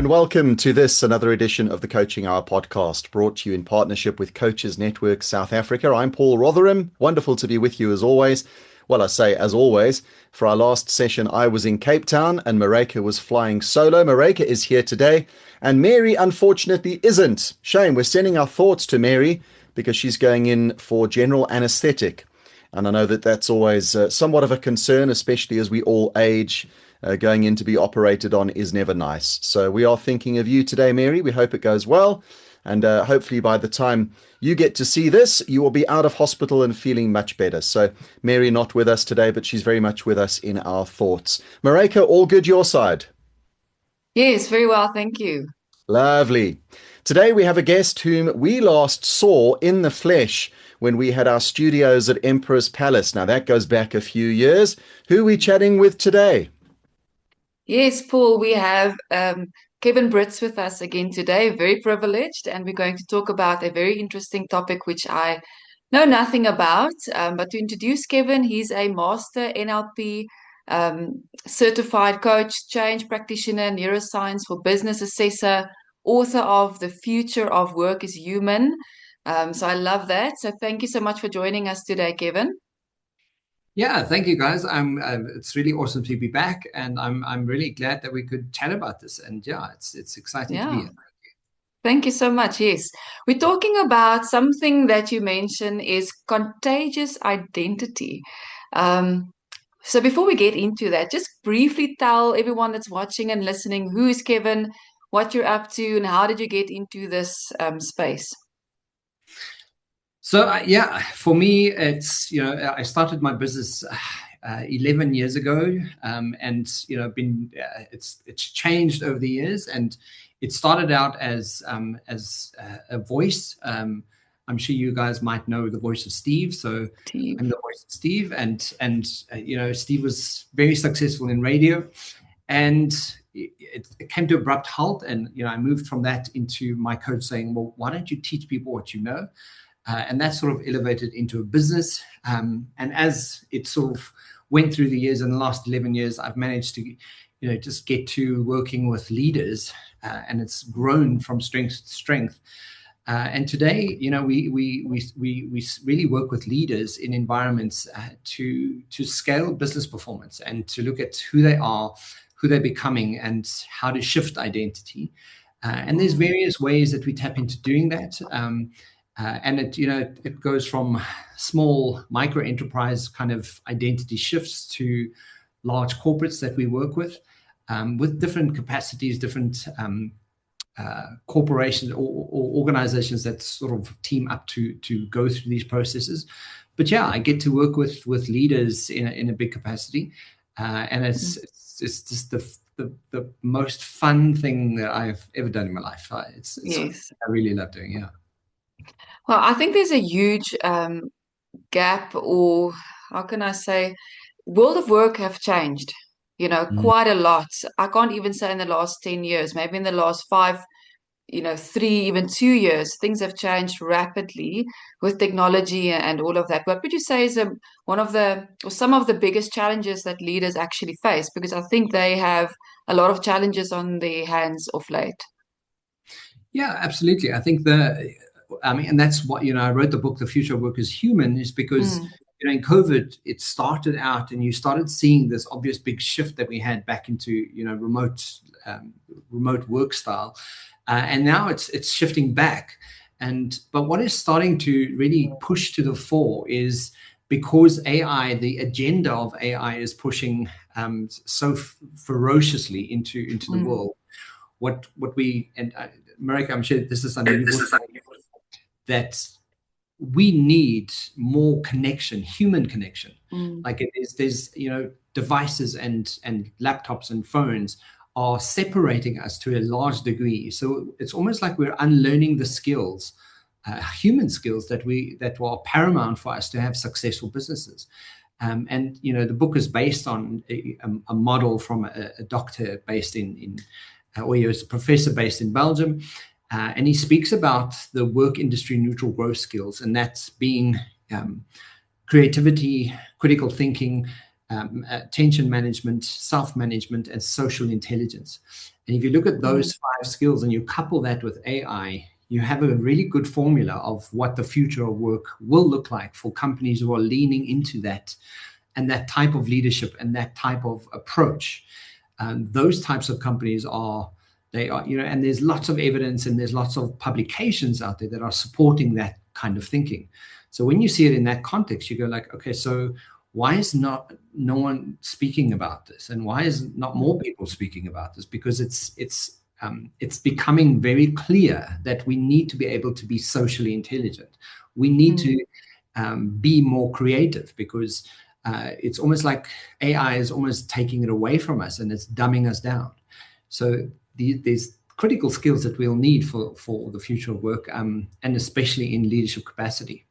and welcome to this, another edition of the Coaching Hour podcast, brought to you in partnership with Coaches Network South Africa. I'm Paul Rotherham. Wonderful to be with you as always. Well, I say as always. For our last session, I was in Cape Town and Mareka was flying solo. Mareka is here today, and Mary, unfortunately, isn't. Shame. We're sending our thoughts to Mary because she's going in for general anesthetic. And I know that that's always somewhat of a concern, especially as we all age. Going in to be operated on is never nice. So we are thinking of you today, Mary. We hope it goes well. And hopefully by the time you get to see this, you will be out of hospital and feeling much better. So Mary not with us today, but she's very much with us in our thoughts. Mareka, all good your side? Yes, very well. Thank you. Lovely. Today we have a guest whom we last saw in the flesh when we had our studios at Emperor's Palace. Now that goes back a few years. Who are we chatting with today? Yes, Paul, we have Kevin Britz with us again today. Very privileged, and we're going to talk about a very interesting topic which I know nothing about. But to introduce Kevin, he's a master NLP certified coach, change practitioner, neuroscience for Business Assessor, author of The Future of Work is Human. So I love that. So thank you so much for joining us today, Kevin. Yeah, thank you, guys. It's really awesome to be back, and I'm really glad that we could chat about this. And yeah, it's exciting to be here. Thank you so much. Yes, we're talking about something that you mentioned is contagious identity. So before we get into that, just briefly tell everyone that's watching and listening who is Kevin, what you're up to, and how did you get into this space? So yeah, for me, it's, I started my business 11 years ago, and it's changed over the years, and it started out as a voice. I'm sure you guys might know the voice of Steve. So Steve. I'm the voice of Steve, and Steve was very successful in radio, and it came to abrupt halt, and I moved from that into my coach saying, well, why don't you teach people what you know? And that sort of elevated into a business. And as it sort of went through the years, in the last 11 years, I've managed to, just get to working with leaders, and it's grown from strength to strength. And today, we really work with leaders in environments to scale business performance and to look at who they are, who they're becoming, and how to shift identity. And there's various ways that we tap into doing that. And it goes from small micro enterprise kind of identity shifts to large corporates that we work with different capacities, different corporations or organizations that sort of team up to go through these processes. But yeah, I get to work with leaders in a big capacity, and it's just the most fun thing that I've ever done in my life. Yes. I really love doing. Yeah. Well, I think there's a huge gap, or how can I say, world of work have changed, quite a lot. I can't even say in the last 10 years, maybe in the last 5, 3, even 2 years, things have changed rapidly with technology and all of that. What would you say is some of the biggest challenges that leaders actually face? Because I think they have a lot of challenges on their hands of late. Yeah, absolutely. I think and that's what, I wrote the book, The Future of Work is Human, is because, in COVID, it started out and you started seeing this obvious big shift that we had back into, remote work style. And now it's shifting back. But what is starting to really push to the fore is because AI, the agenda of AI is pushing so ferociously into the world. Mareka, I'm sure this is something that we need more connection, human connection. Like there's devices and laptops and phones are separating us to a large degree. So it's almost like we're unlearning the skills, human skills that were paramount for us to have successful businesses. And the book is based on a model from a doctor based or he was a professor based in Belgium. And he speaks about the work industry neutral growth skills, and that's being creativity, critical thinking, attention management, self-management, and social intelligence. And if you look at those 5 skills and you couple that with AI, you have a really good formula of what the future of work will look like for companies who are leaning into that and that type of leadership and that type of approach. Those types of companies are, and there's lots of evidence and there's lots of publications out there that are supporting that kind of thinking. So when you see it in that context, you go like, okay, so why is no one speaking about this? And why is not more people speaking about this? Because it's becoming very clear that we need to be able to be socially intelligent. We need to be more creative, because it's almost like AI is almost taking it away from us and it's dumbing us down. So there's critical skills that we'll need for the future of work, and especially in leadership capacity.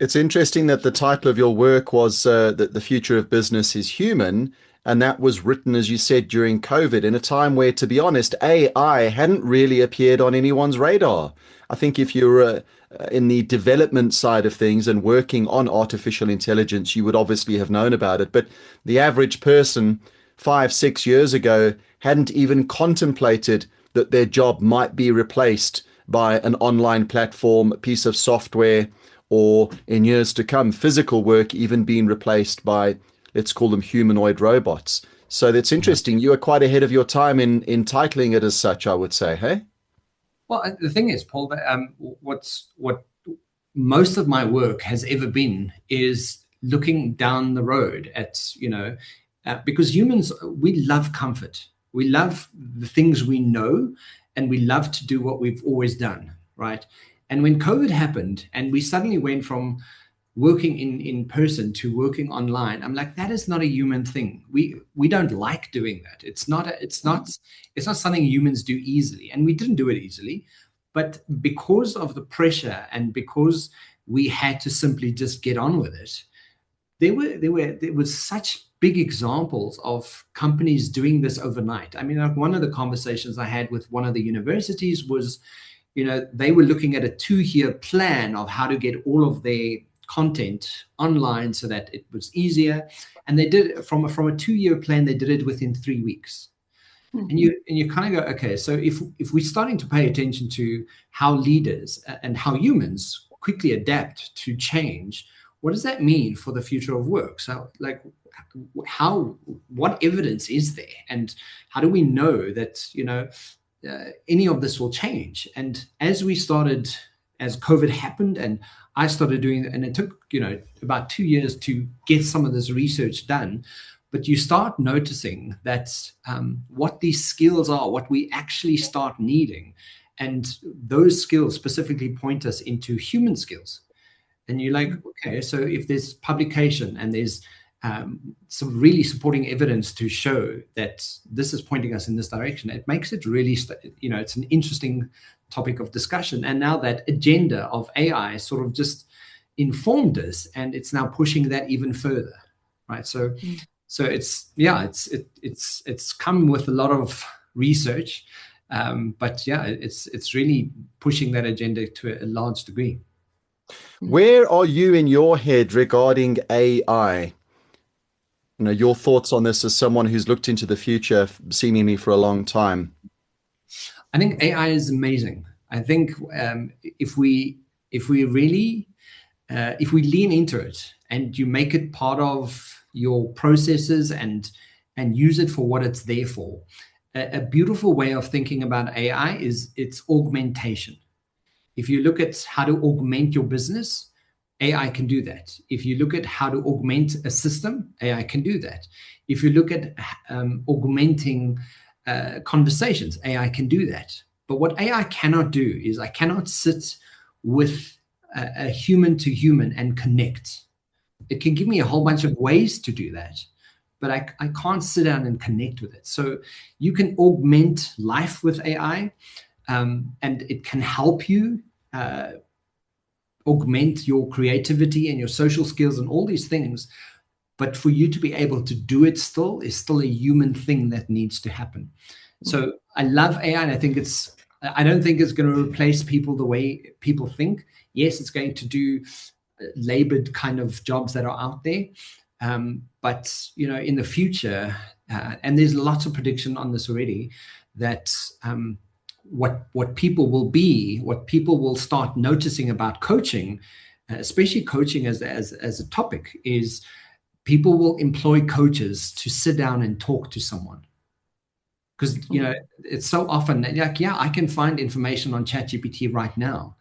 It's interesting that the title of your work was that the future of business is human, and that was written, as you said, during COVID, in a time where, to be honest, AI hadn't really appeared on anyone's radar. I think if you're in the development side of things and working on artificial intelligence, you would obviously have known about it. But the average person 5-6 years ago hadn't even contemplated that their job might be replaced by an online platform, a piece of software, or in years to come, physical work even being replaced by, let's call them, humanoid robots. So that's interesting. You are quite ahead of your time in titling it as such, I would say, hey? Well, the thing is, Paul, what most of my work has ever been is looking down the road at, because humans, we love comfort. We love the things we know, and we love to do what we've always done, right? And when COVID happened and we suddenly went from working in person to working online, I'm like, that is not a human thing. We don't like doing that. It's not something humans do easily, and we didn't do it easily. But because of the pressure and because we had to simply just get on with it, there was such big examples of companies doing this overnight. I mean, like, one of the conversations I had with one of the universities was, they were looking at a 2-year plan of how to get all of their content online so that it was easier. And they did from a 2-year plan, they did it within 3 weeks. Mm-hmm. And you kind of go, okay, so if we're starting to pay attention to how leaders and how humans quickly adapt to change, what does that mean for the future of work? So, like, what evidence is there, and how do we know that any of this will change? And as COVID happened, and I started doing, and it took about 2 years to get some of this research done, but you start noticing that what these skills are, what we actually start needing, and those skills specifically point us into human skills. And you're like, okay, so if there's publication and there's some really supporting evidence to show that this is pointing us in this direction, it makes it really, it's an interesting topic of discussion. And now that agenda of AI sort of just informed us, and it's now pushing that even further, right? So it's come with a lot of research, but it's really pushing that agenda to a large degree. Where are you in your head regarding AI? Your thoughts on this as someone who's looked into the future seemingly for a long time. I think AI is amazing. I think if we lean into it and you make it part of your processes and use it for what it's there for, a beautiful way of thinking about AI is its augmentation. If you look at how to augment your business, AI can do that. If you look at how to augment a system, AI can do that. If you look at augmenting conversations, AI can do that. But what AI cannot do is, I cannot sit with a human to human and connect. It can give me a whole bunch of ways to do that, but I can't sit down and connect with it. So you can augment life with AI, and it can help you augment your creativity and your social skills and all these things. But for you to be able to do it is still a human thing that needs to happen. So I love AI, and I don't think it's going to replace people the way people think. Yes, it's going to do labored kind of jobs that are out there, But in the future, and there's lots of prediction on this already, that what people will start noticing about coaching, especially coaching as a topic, is people will employ coaches to sit down and talk to someone. Because it's so often like, yeah, I can find information on ChatGPT right now,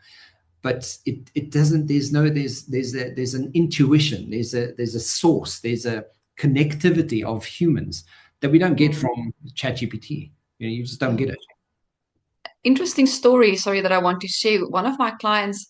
but it doesn't. There's an intuition. There's a source. There's a connectivity of humans that we don't get from ChatGPT. You just don't get it. Interesting story, sorry, that I want to share. One of my clients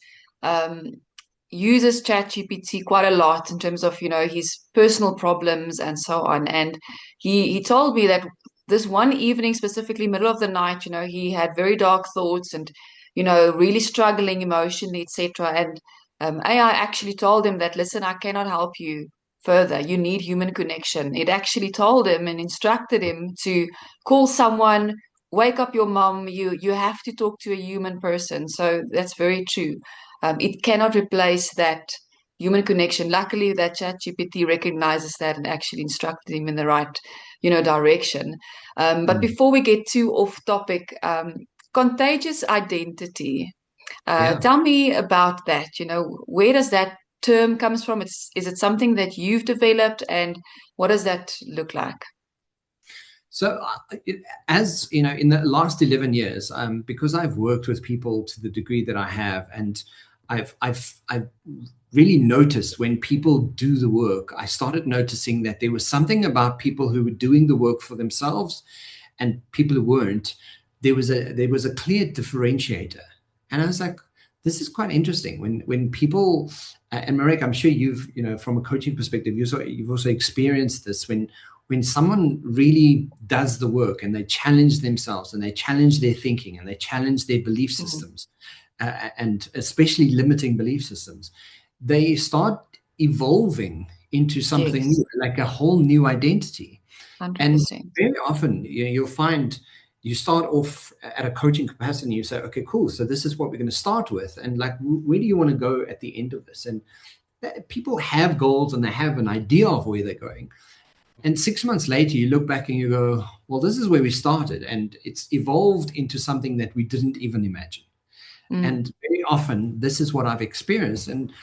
uses ChatGPT quite a lot in terms of his personal problems and so on. And he told me that this one evening, specifically middle of the night, he had very dark thoughts and really struggling emotionally, etc. And AI actually told him that, listen, I cannot help you further. You need human connection. It actually told him and instructed him to call someone, wake up your mom. You have to talk to a human person. So that's very true. It cannot replace that human connection. Luckily, that ChatGPT recognizes that and actually instructed him in the right, direction. But before we get too off topic, contagious identity. Tell me about that. Where does that term comes from? Is it something that you've developed, and what does that look like? So, as in the last 11 years, because I've worked with people to the degree that I have, and I've really noticed when people do the work, I started noticing that there was something about people who were doing the work for themselves and people who weren't. There was a clear differentiator, and I was like, this is quite interesting. When people, and Marek, I'm sure you've from a coaching perspective, you've also experienced this when someone really does the work and they challenge themselves and they challenge their thinking and they challenge their belief systems, and especially limiting belief systems, they start evolving into something new, like a whole new identity. 100%. And very often you'll find you start off at a coaching capacity and you say, okay, cool. So this is what we're going to start with. And like, where do you want to go at the end of this? And people have goals and they have an idea of where they're going. And 6 months later, you look back and you go, well, this is where we started. And it's evolved into something that we didn't even imagine. And very often, this is what I've experienced. And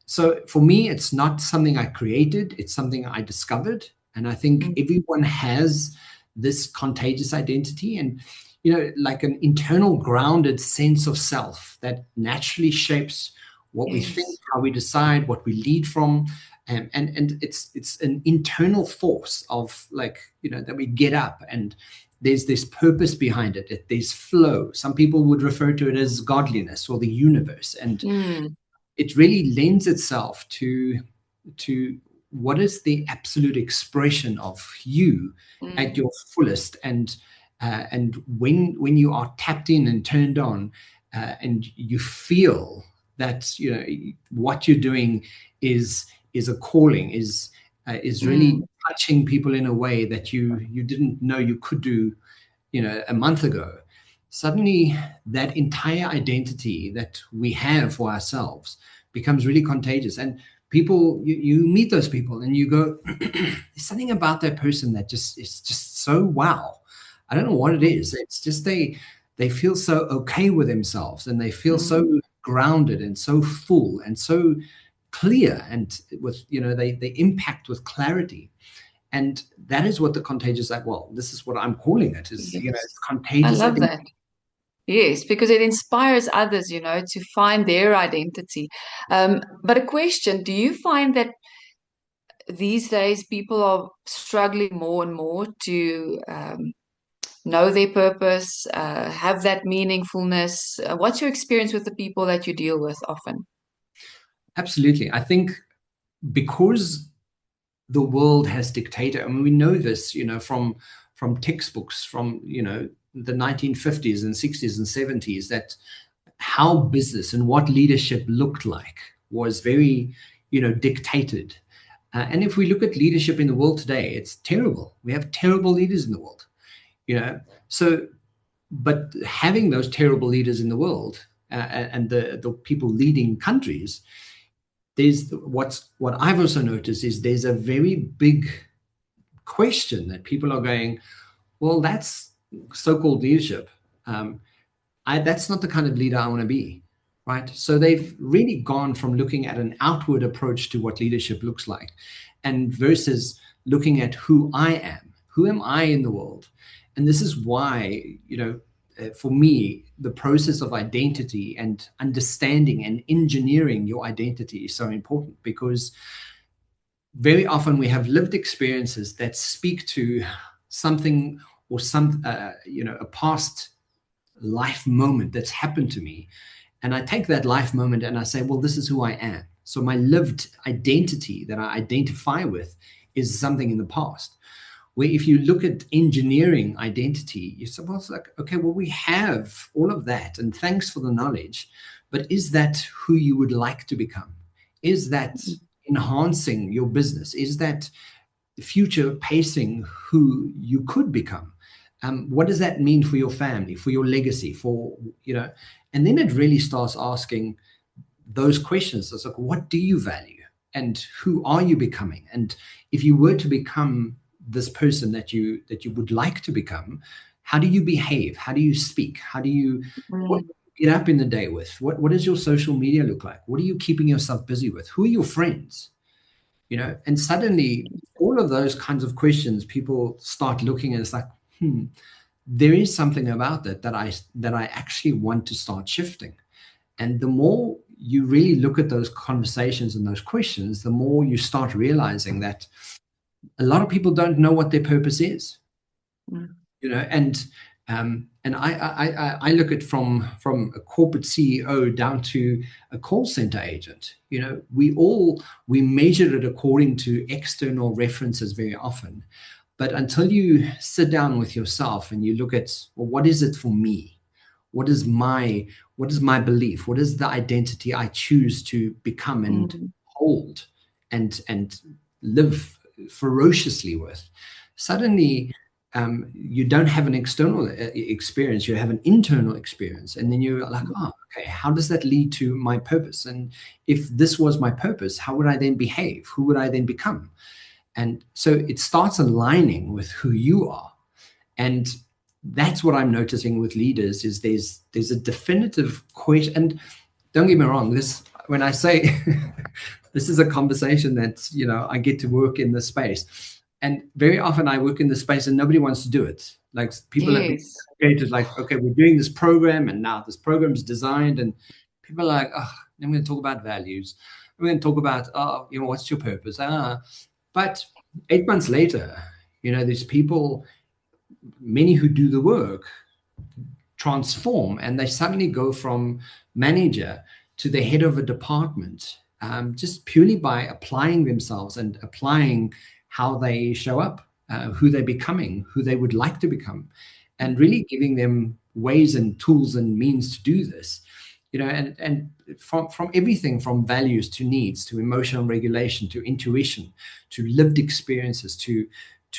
so for me, it's not something I created. It's something I discovered. And I think everyone has this contagious identity and, like an internal grounded sense of self that naturally shapes what we think, how we decide, what we lead from. And it's an internal force of that we get up and there's this purpose behind it. There's flow. Some people would refer to it as godliness or the universe. And it really lends itself to what is the absolute expression of you at your fullest. And when you are tapped in and turned on, and you feel that what you're doing is a calling, is really touching people in a way that you didn't know you could do, a month ago. Suddenly, that entire identity that we have for ourselves becomes really contagious. And people, you meet those people, and you go, "There's something about that person that is just so wow." I don't know what it is. It's just they feel so okay with themselves, and they feel so grounded and so full and so clear, and with they impact with clarity. And that is what the contagious, this is what I'm calling it, is it's contagious. I love that. Yes, because it inspires others, to find their identity. But a question, do you find that these days people are struggling more and more to know their purpose, have that meaningfulness? What's your experience with the people that you deal with often? Absolutely. I think because the world has dictated, I mean, we know this, from textbooks, from, the 1950s and 60s and 70s, that how business and what leadership looked like was very, dictated. And if we look at leadership in the world today, it's terrible. We have terrible leaders in the world, So, but having those terrible leaders in the world and the people leading countries, what I've also noticed is there's a very big question that people are going, well, that's so-called leadership. That's not the kind of leader I want to be, right? So they've really gone from looking at an outward approach to what leadership looks like, and versus looking at who I am. Who am I in the world? And this is why, for me, the process of identity and understanding and engineering your identity is so important, because very often we have lived experiences that speak to something or a past life moment that's happened to me. And I take that life moment and I say, well, this is who I am. So my lived identity that I identify with is something in the past. Where if you look at engineering identity, you say, well, it's like, okay, well, we have all of that, and thanks for the knowledge, but is that who you would like to become? Is that enhancing your business? Is that future pacing who you could become? What does that mean for your family, for your legacy, and then it really starts asking those questions. It's like, what do you value, and who are you becoming? And if you were to become this person that you would like to become, how do you behave? How do you speak? How do you what do you get up in the day with? What does your social media look like? What are you keeping yourself busy with? Who are your friends? And suddenly all of those kinds of questions, people start looking, and it's like, there is something about that I actually want to start shifting. And the more you really look at those conversations and those questions, the more you start realizing that a lot of people don't know what their purpose is. And I look at from a corporate CEO down to a call center agent. We measure it according to external references very often, but until you sit down with yourself and you look at, well, what is it for me? What is my belief? What is the identity I choose to become and hold and live ferociously with? Suddenly, you don't have an external experience, you have an internal experience. And then you're like, oh, okay, how does that lead to my purpose? And if this was my purpose, how would I then behave? Who would I then become? And so it starts aligning with who you are. And that's what I'm noticing with leaders is there's a definitive question. And don't get me wrong, when I say this is a conversation that, I get to work in this space. And very often I work in this space and nobody wants to do it. Like people have been created like, okay, we're doing this program and now this program is designed, and people are like, oh, I'm going to talk about values. We're going to talk about, what's your purpose? But 8 months later, there's people, many who do the work, transform, and they suddenly go from manager to the head of a department, just purely by applying themselves and applying how they show up, who they're becoming, who they would like to become, and really giving them ways and tools and means to do this. And from everything from values to needs to emotional regulation to intuition to lived experiences to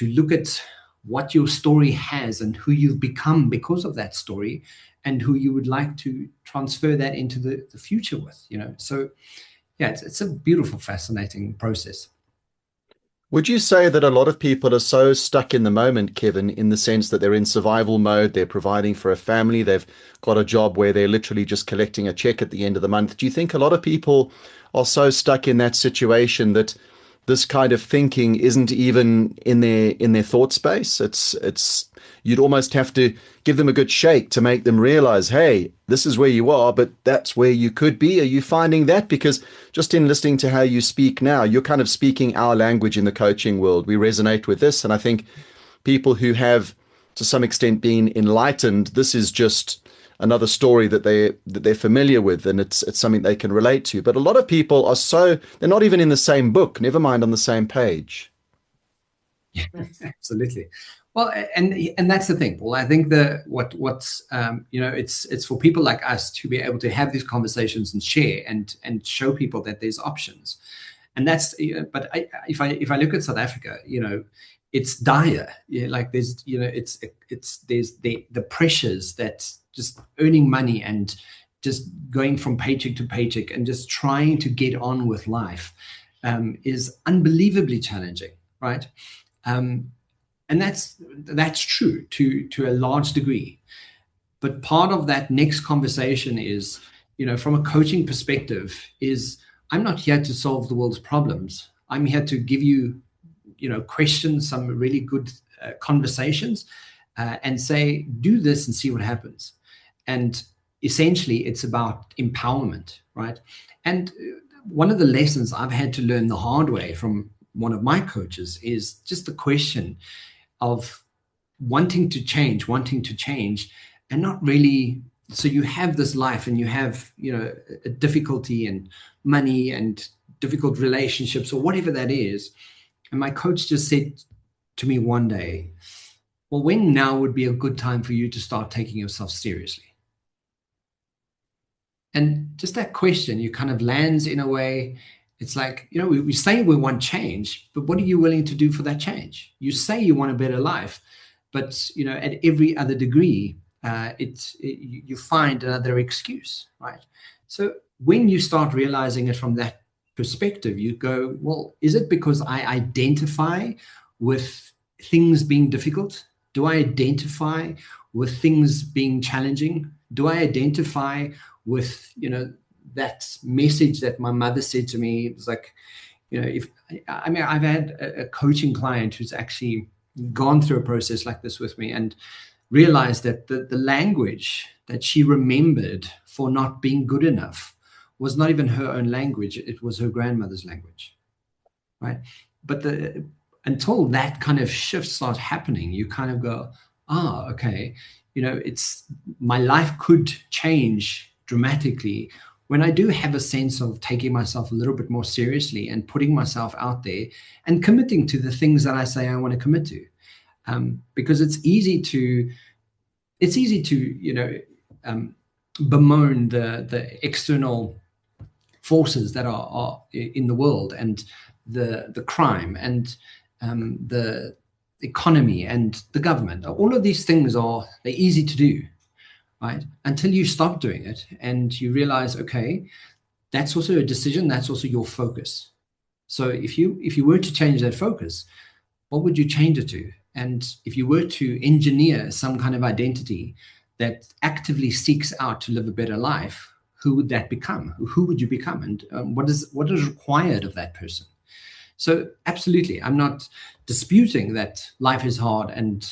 look at what your story has and who you've become because of that story, and who you would like to transfer that into the future with. So yeah, it's a beautiful, fascinating process. Would you say that a lot of people are so stuck in the moment, Kevin, in the sense that they're in survival mode, they're providing for a family, they've got a job where they're literally just collecting a check at the end of the month? Do you think a lot of people are so stuck in that situation that this kind of thinking isn't even in their thought space? It's you'd almost have to give them a good shake to make them realize, hey, this is where you are, but that's where you could be. Are you finding that? Because just in listening to how you speak now, you're kind of speaking our language in the coaching world. We resonate with this. And I think people who have, to some extent, been enlightened, this is just another story that they're familiar with, and it's something they can relate to. But a lot of people they're not even in the same book, never mind on the same page. Yeah, absolutely. Well, and that's the thing, Paul. I think it's for people like us to be able to have these conversations and share and show people that there's options. And that's, but if I look at South Africa, it's dire. Like there's, there's the pressures that just earning money and just going from paycheck to paycheck and just trying to get on with life is unbelievably challenging, right? And that's true to a large degree. But part of that next conversation is, from a coaching perspective, is I'm not here to solve the world's problems. I'm here to give you, questions, some really good conversations, and say, do this and see what happens. And essentially, it's about empowerment, right? And one of the lessons I've had to learn the hard way from one of my coaches is just the question of wanting to change, and not really. So you have this life and you have, a difficulty and money and difficult relationships or whatever that is. And my coach just said to me one day, well, when now would be a good time for you to start taking yourself seriously? And just that question, you kind of lands in a way. It's like, we say we want change, but what are you willing to do for that change? You say you want a better life, but, at every other degree, you find another excuse, right? So when you start realizing it from that perspective, you go, well, is it because I identify with things being difficult? Do I identify with things being challenging? Do I identify with, that message that my mother said to me? It was like, I've had a coaching client who's actually gone through a process like this with me and realized that the language that she remembered for not being good enough was not even her own language. It was her grandmother's language, right? But until that kind of shift starts happening, you kind of go, okay, it's my life could change dramatically when I do have a sense of taking myself a little bit more seriously and putting myself out there and committing to the things that I say I want to commit to. Because it's easy to bemoan the external forces that are in the world and the crime and the economy and the government. All of these things they're easy to do, right? Until you stop doing it and you realize, okay, that's also a decision. That's also your focus. So if you were to change that focus, what would you change it to? And if you were to engineer some kind of identity that actively seeks out to live a better life, who would that become? Who would you become? And what is required of that person? So absolutely, I'm not disputing that life is hard and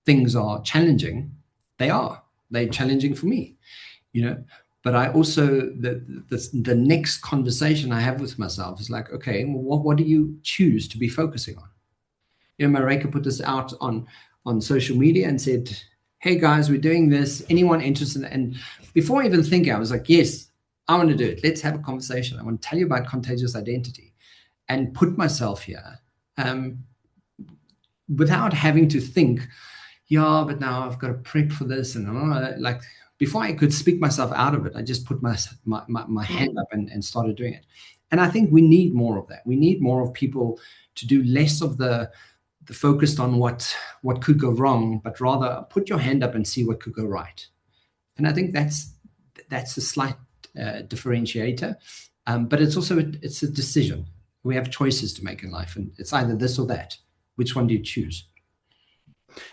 things are challenging. They're challenging for me, But I also, the next conversation I have with myself is like, okay, well, what do you choose to be focusing on? Marika put this out on social media and said, hey guys, we're doing this. Anyone interested? And before I even think, I was like, yes, I want to do it. Let's have a conversation. I want to tell you about contagious identity and put myself here without having to think, yeah, but now I've got to prep for this. And like before I could speak myself out of it, I just put my hand up and started doing it. And I think we need more of that. We need more of people to do less of the focused on what could go wrong, but rather put your hand up and see what could go right. And I think that's a slight differentiator, but it's also it's a decision. We have choices to make in life, and it's either this or that. Which one do you choose?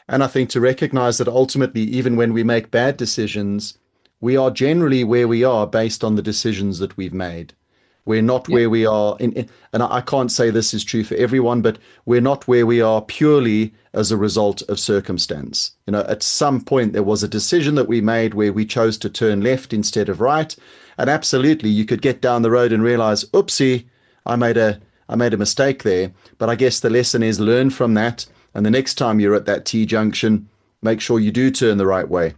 And I think to recognize that ultimately, even when we make bad decisions, we are generally where we are based on the decisions that we've made. We're not where we are and I can't say this is true for everyone, but we're not where we are purely as a result of circumstance. At some point there was a decision that we made where we chose to turn left instead of right. And absolutely, you could get down the road and realize, oopsie, I made a mistake there. But I guess the lesson is learn from that. And the next time you're at that T-junction, make sure you do turn the right way.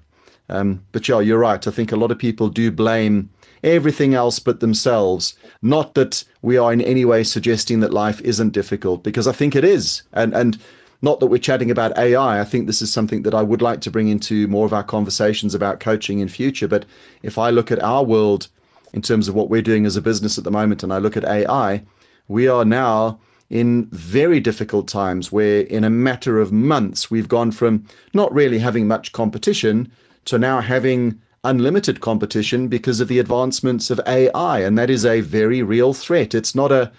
But yeah, you're right. I think a lot of people do blame everything else but themselves. Not that we are in any way suggesting that life isn't difficult, because I think it is. And not that we're chatting about AI. I think this is something that I would like to bring into more of our conversations about coaching in future. But if I look at our world in terms of what we're doing as a business at the moment, and I look at AI, we are now in very difficult times where in a matter of months, we've gone from not really having much competition to now having unlimited competition because of the advancements of AI, and that is a very real threat. It's not a,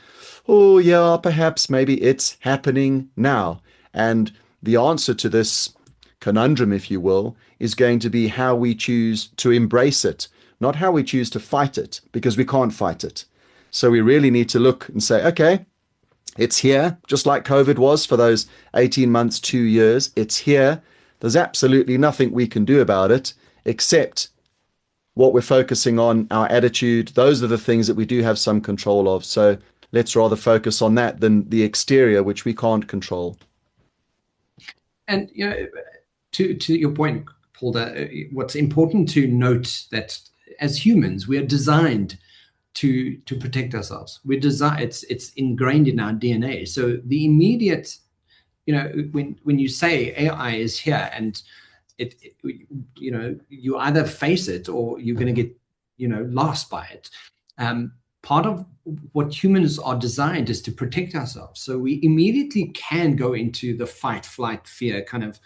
oh yeah, perhaps maybe it's happening now. And the answer to this conundrum, if you will, is going to be how we choose to embrace it, not how we choose to fight it, because we can't fight it. So we really need to look and say, okay, it's here, just like COVID was for those 18 months, 2 years. It's here. There's absolutely nothing we can do about it except what we're focusing on, our attitude. Those are the things that we do have some control of. So let's rather focus on that than the exterior, which we can't control. And to your point, Paul, what's important to note that as humans, we are designed to protect ourselves. We're designed, it's ingrained in our DNA. So the immediate, when you say AI is here, and you either face it or you're going to get lost by it. Part of what humans are designed is to protect ourselves. So we immediately can go into the fight, flight, fear kind of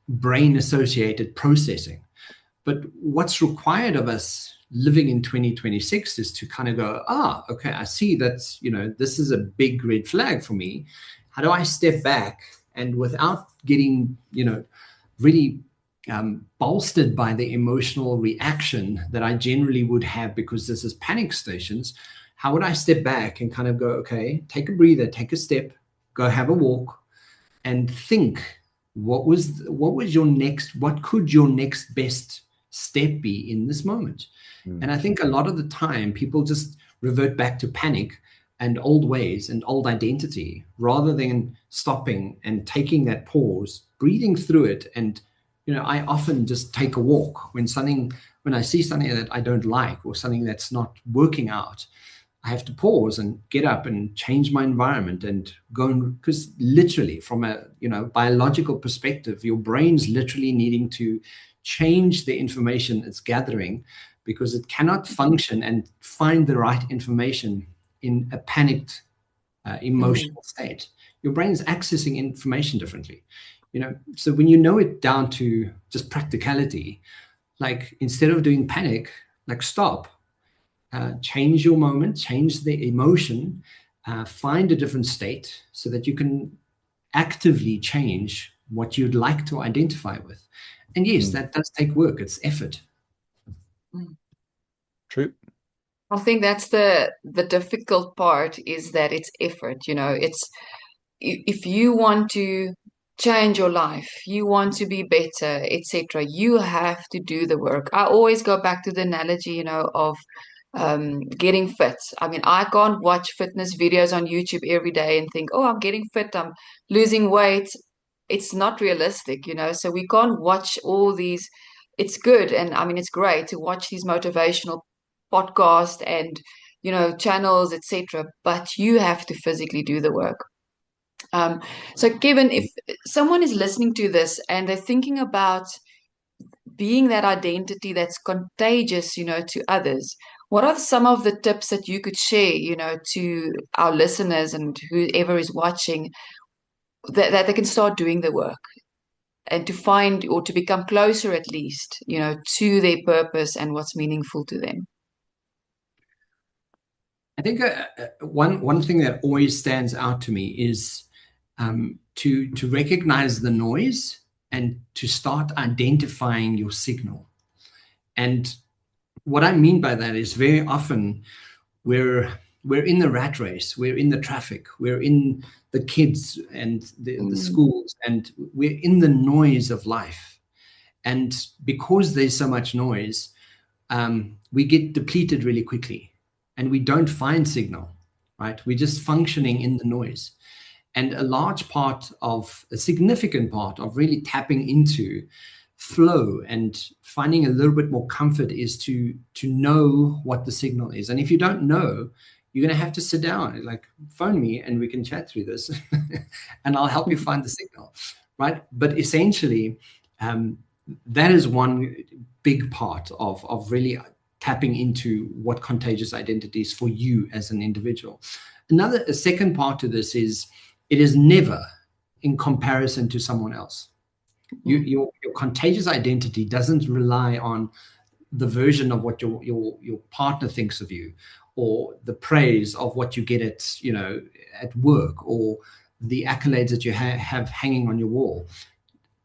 brain associated processing. But what's required of us living in 2026 is to kind of go, okay, I see that's, this is a big red flag for me. How do I step back and without getting, really bolstered by the emotional reaction that I generally would have because this is panic stations, how would I step back and kind of go, okay, take a breather, take a step, go have a walk and think, what could your next best step be in this moment? And I think a lot of the time people just revert back to panic and old ways and old identity rather than stopping and taking that pause, breathing through it. And I often just take a walk when I see something that I don't like or something that's not working out. I have to pause and get up and change my environment and go, because literally from a biological perspective, your brain's literally needing to change the information it's gathering because it cannot function and find the right information in a panicked emotional state. Your brain is accessing information differently. So when it down to just practicality, like instead of doing panic, like stop, change your moment, change the emotion, find a different state so that you can actively change what you'd like to identify with. And yes, that does take work. It's effort. True. I think that's the difficult part, is that it's effort. It's, if you want to change your life, you want to be better, etc., you have to do the work. I always go back to the analogy, of getting fit. I mean, I can't watch fitness videos on YouTube every day and think, oh, I'm getting fit, I'm losing weight. It's not realistic, so we can't watch all these. It's good, and I mean, it's great to watch these motivational podcasts and channels, etc., but you have to physically do the work. So Kevin, if someone is listening to this and they're thinking about being that identity that's contagious, to others, what are some of the tips that you could share, to our listeners and whoever is watching, that they can start doing the work and to find, or to become closer at least, to their purpose and what's meaningful to them? I think one thing that always stands out to me is to recognize the noise and to start identifying your signal. And what I mean by that is very often we're in the rat race, we're in the traffic, we're in the kids and the schools, and we're in the noise of life. And because there's so much noise, we get depleted really quickly and we don't find signal, right? We're just functioning in the noise. And a significant part of really tapping into flow and finding a little bit more comfort is to know what the signal is. And if you don't know, you're going to have to sit down, like phone me and we can chat through this and I'll help you find the signal, right? But essentially, that is one big part of really tapping into what contagious identity is for you as an individual. A second part to this is, it is never in comparison to someone else. Your contagious identity doesn't rely on the version of what your partner thinks of you, or the praise of what you get at work, or the accolades that you have hanging on your wall.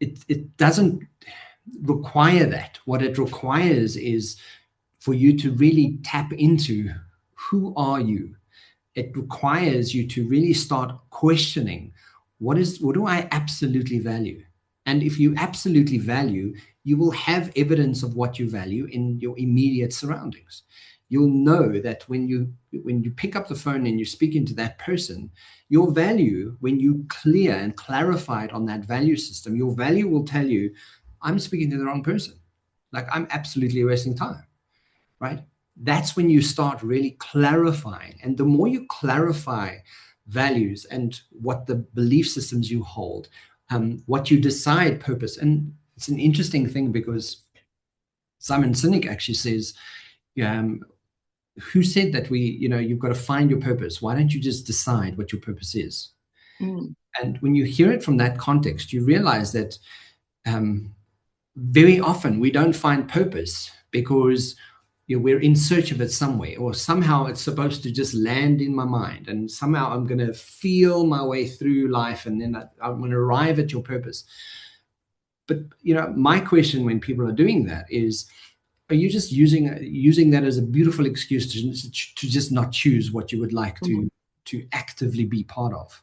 It doesn't require that. What it requires is for you to really tap into who are you. It requires you to really start questioning what do I absolutely value. And if you absolutely value, you will have evidence of what you value in your immediate surroundings. You'll know that when you pick up the phone and you speak into that person, your value, when you clear and clarify it on that value system, your value will tell you, I'm speaking to the wrong person. Like, I'm absolutely wasting time, right? That's when you start really clarifying. And the more you clarify values and what the belief systems you hold, what you decide purpose. And it's an interesting thing, because Simon Sinek actually says, who said that you've got to find your purpose? Why don't you just decide what your purpose is? And when you hear it from that context, you realize that very often we don't find purpose because we're in search of it somewhere, or somehow it's supposed to just land in my mind, and somehow I'm going to feel my way through life, and then I'm going to arrive at your purpose. But my question when people are doing that is, are you just using that as a beautiful excuse to just not choose what you would like to actively be part of?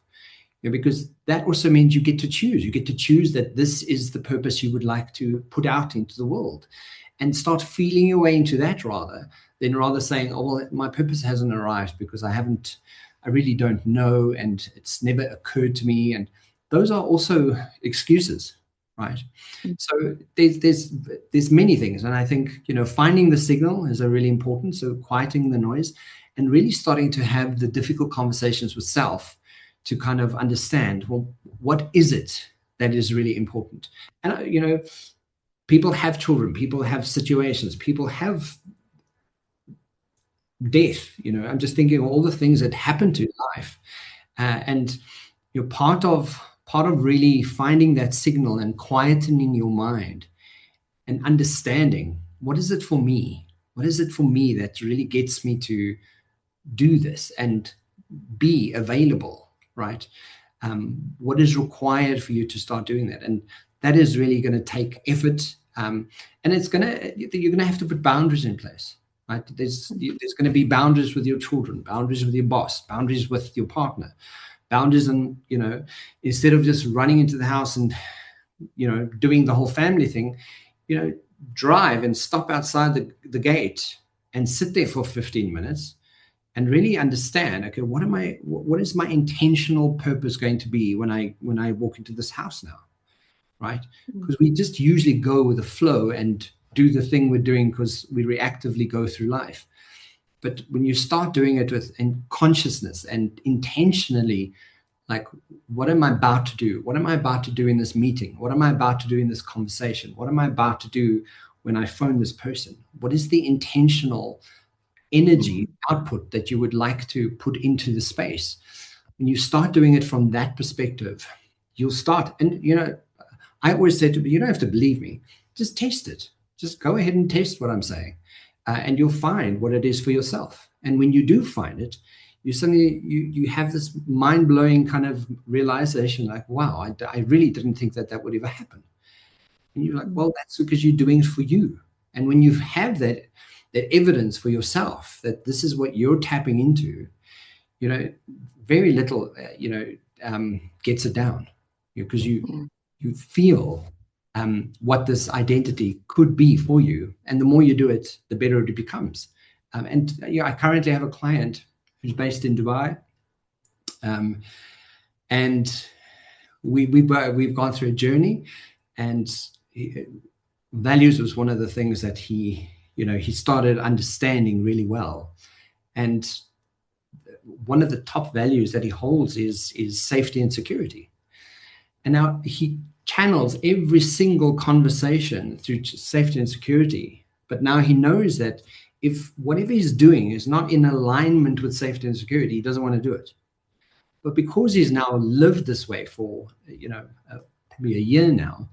Because that also means you get to choose. You get to choose that this is the purpose you would like to put out into the world, and start feeling your way into that rather saying, oh, well, my purpose hasn't arrived because I really don't know, and it's never occurred to me. And those are also excuses, right? So there's many things. And I think, finding the signal is a really important. So quieting the noise and really starting to have the difficult conversations with self to kind of understand, well, what is it that is really important? And, people have children, people have situations, people have death. I'm just thinking of all the things that happen to life. And part of really finding that signal and quietening your mind and understanding, what is it for me? What is it for me that really gets me to do this and be available, right? What is required for you to start doing that? And that is really going to take effort. And you're going to have to put boundaries in place, right? There's going to be boundaries with your children, boundaries with your boss, boundaries with your partner, boundaries. And, instead of just running into the house and, doing the whole family thing, drive and stop outside the gate and sit there for 15 minutes and really understand, okay, what is my intentional purpose going to be when I walk into this house now? Right? Because we just usually go with the flow and do the thing we're doing because we reactively go through life. But when you start doing it with consciousness and intentionally, like, what am I about to do? What am I about to do in this meeting? What am I about to do in this conversation? What am I about to do when I phone this person? What is the intentional energy output that you would like to put into the space? When you start doing it from that perspective, you'll start. And, I always say to people, you don't have to believe me. Just test it. Just go ahead and test what I'm saying. And you'll find what it is for yourself. And when you do find it, you suddenly, you have this mind-blowing kind of realization, like, wow, I really didn't think that would ever happen. And you're like, well, that's because you're doing it for you. And when you have that evidence for yourself, that this is what you're tapping into, very little, gets it down. Because you feel what this identity could be for you. And the more you do it, the better it becomes. I currently have a client who's based in Dubai. And we've gone through a journey, and values was one of the things that he started understanding really well. And one of the top values that he holds is safety and security. And now he channels every single conversation through safety and security. But now he knows that if whatever he's doing is not in alignment with safety and security, he doesn't want to do it. But because he's now lived this way for, probably a year now,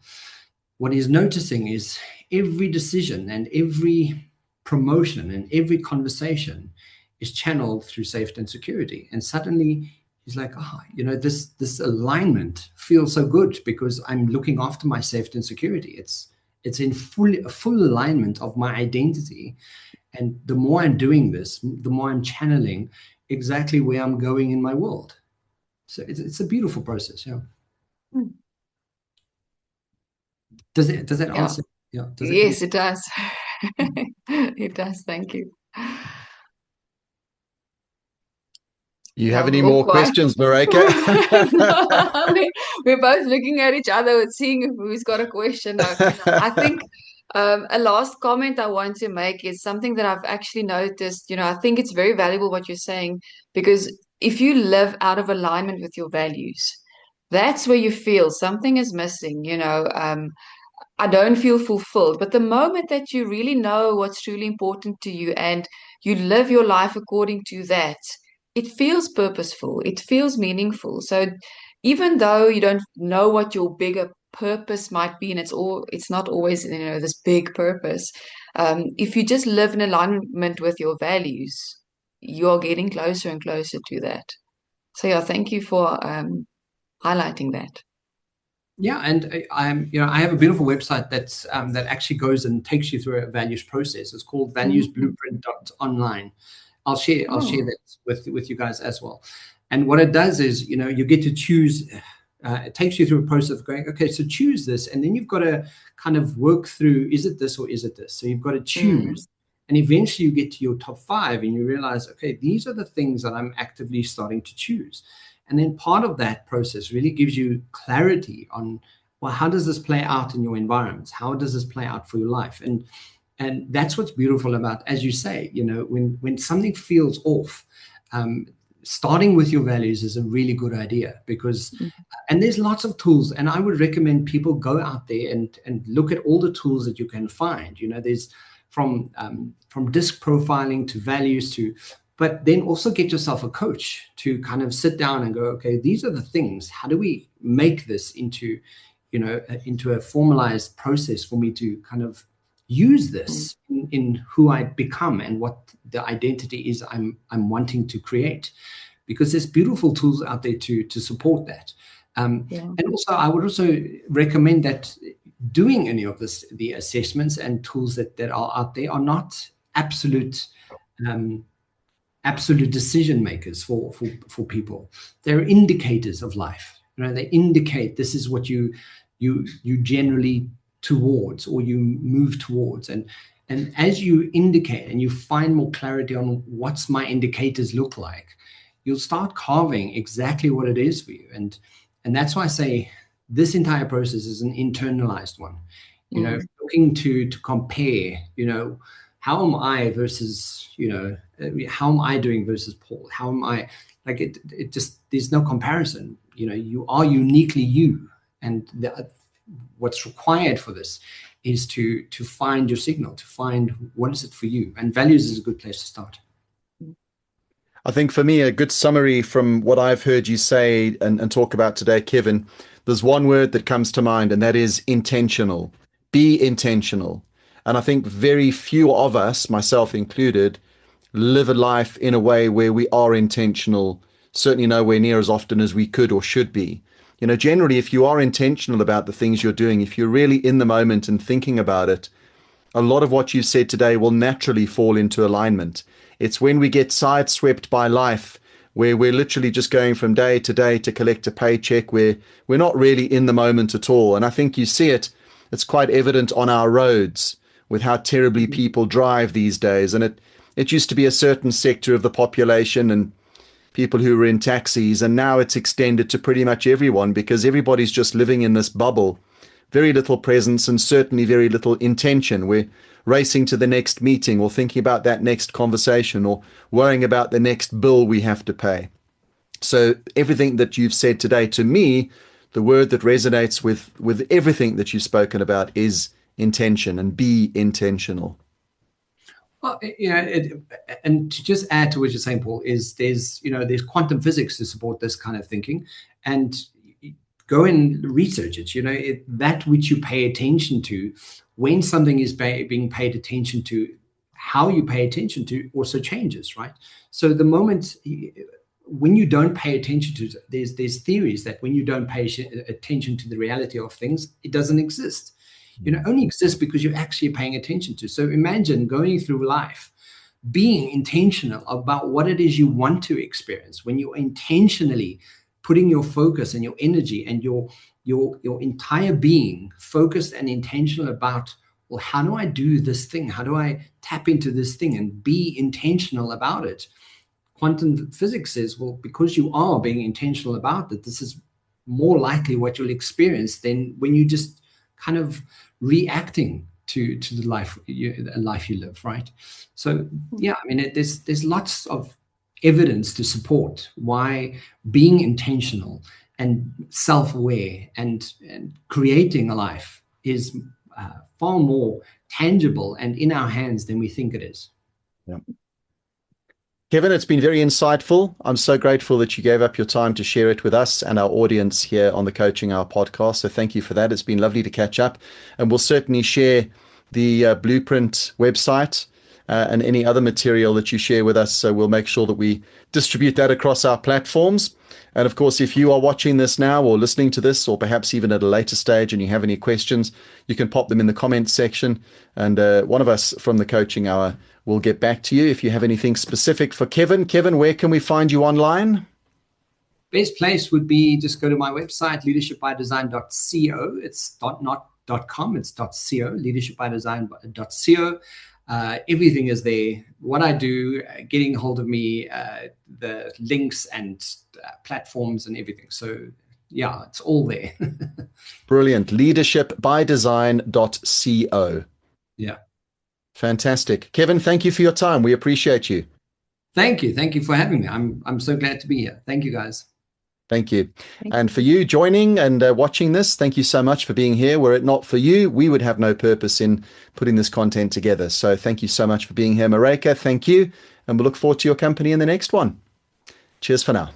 what he's noticing is every decision and every promotion and every conversation is channeled through safety and security. And suddenly he's like, this alignment feels so good because I'm looking after my safety and security. It's in full alignment of my identity. And the more I'm doing this, the more I'm channeling exactly where I'm going in my world. So it's a beautiful process. Yeah. Hmm. Does that answer? Yeah. Yes, it does. It does. Thank you. You have any We're all more quiet. questions, Marika? No, we're both looking at each other and seeing who's got a question. No, I think a last comment I want to make is something that I've actually noticed. I think it's very valuable what you're saying, because if you live out of alignment with your values, that's where you feel something is missing. I don't feel fulfilled. But the moment that you really know what's truly important to you and you live your life according to that, it feels purposeful, it feels meaningful. So even though you don't know what your bigger purpose might be, and it's not always, this big purpose, if you just live in alignment with your values, you're getting closer and closer to that. So yeah, thank you for highlighting that. Yeah, and I have a beautiful website that actually goes and takes you through a values process. It's called valuesblueprint.online. I'll share that with you guys as well. And what it does is, you get to choose. It takes you through a process of going, okay, so choose this, and then you've got to kind of work through, is it this or is it this? So you've got to choose, and eventually you get to your top 5, and you realize, okay, these are the things that I'm actively starting to choose. And then part of that process really gives you clarity on, well, how does this play out in your environments? How does this play out for your life? And that's what's beautiful about, as you say, when something feels off, starting with your values is a really good idea, because, and there's lots of tools, and I would recommend people go out there and look at all the tools that you can find. There's from disc profiling to values but then also get yourself a coach to kind of sit down and go, okay, these are the things. How do we make this into a formalized process for me to kind of use this in who I become and what the identity is I'm wanting to create? Because there's beautiful tools out there to support that. And also, I would also recommend that doing any of this, the assessments and tools that are out there, are not absolute decision makers for people. They're indicators of life. They indicate this is what you generally towards, or you move towards. And as you indicate and you find more clarity on what's my indicators look like, you'll start carving exactly what it is for you. And that's why I say this entire process is an internalized one. Looking to compare, how am I versus, how am I doing versus Paul? How am I, like, it just, there's no comparison. You are uniquely you. And what's required for this is to find your signal, to find what is it for you. And values is a good place to start. I think for me, a good summary from what I've heard you say and talk about today, Kevin, there's one word that comes to mind, and that is intentional. Be intentional. And I think very few of us, myself included, live a life in a way where we are intentional, certainly nowhere near as often as we could or should be. Generally, if you are intentional about the things you're doing, if you're really in the moment and thinking about it, a lot of what you've said today will naturally fall into alignment. It's when we get sideswept by life, where we're literally just going from day to day to collect a paycheck, where we're not really in the moment at all. And I think you see it, it's quite evident on our roads with how terribly people drive these days. And it used to be a certain sector of the population and people who were in taxis, and now it's extended to pretty much everyone, because everybody's just living in this bubble. Very little presence and certainly very little intention. We're racing to the next meeting, or thinking about that next conversation, or worrying about the next bill we have to pay. So everything that you've said today, to me, the word that resonates with everything that you've spoken about is intention, and be intentional. Well, and to just add to what you're saying, Paul, is there's quantum physics to support this kind of thinking, and go and research it. That which you pay attention to, when something is being paid attention to, how you pay attention to also changes, right? So the moment when you don't pay attention to, there's theories that when you don't pay attention to the reality of things, it doesn't exist. It only exists because you're actually paying attention to. So imagine going through life, being intentional about what it is you want to experience. When you're intentionally putting your focus and your energy and your entire being focused and intentional about, well, how do I do this thing? How do I tap into this thing and be intentional about it? Quantum physics says, well, because you are being intentional about it, this is more likely what you'll experience than when you just kind of reacting to the life you live, right? So yeah, I mean, there's lots of evidence to support why being intentional and self-aware and creating a life is far more tangible and in our hands than we think it is. Yeah. Kevin, it's been very insightful. I'm so grateful that you gave up your time to share it with us and our audience here on the Coaching Hour podcast. So thank you for that. It's been lovely to catch up, and we'll certainly share the Blueprint website and any other material that you share with us. So we'll make sure that we distribute that across our platforms. And of course, if you are watching this now or listening to this, or perhaps even at a later stage, and you have any questions, you can pop them in the comments section, and one of us from the Coaching Hour will get back to you if you have anything specific for Kevin. Kevin, where can we find you online? Best place would be just go to my website, leadershipbydesign.co. It's not .com, it's .co, leadershipbydesign.co. Everything is there. What I do, getting hold of me, the links and platforms and everything. So yeah, it's all there. Brilliant. Leadershipbydesign.co. Yeah. Fantastic. Kevin, thank you for your time. We appreciate you. Thank you. Thank you for having me. I'm so glad to be here. Thank you, guys. Thank you. And for you joining and watching this, thank you so much for being here. Were it not for you, we would have no purpose in putting this content together. So thank you so much for being here, Mareka. Thank you. And we'll look forward to your company in the next one. Cheers for now.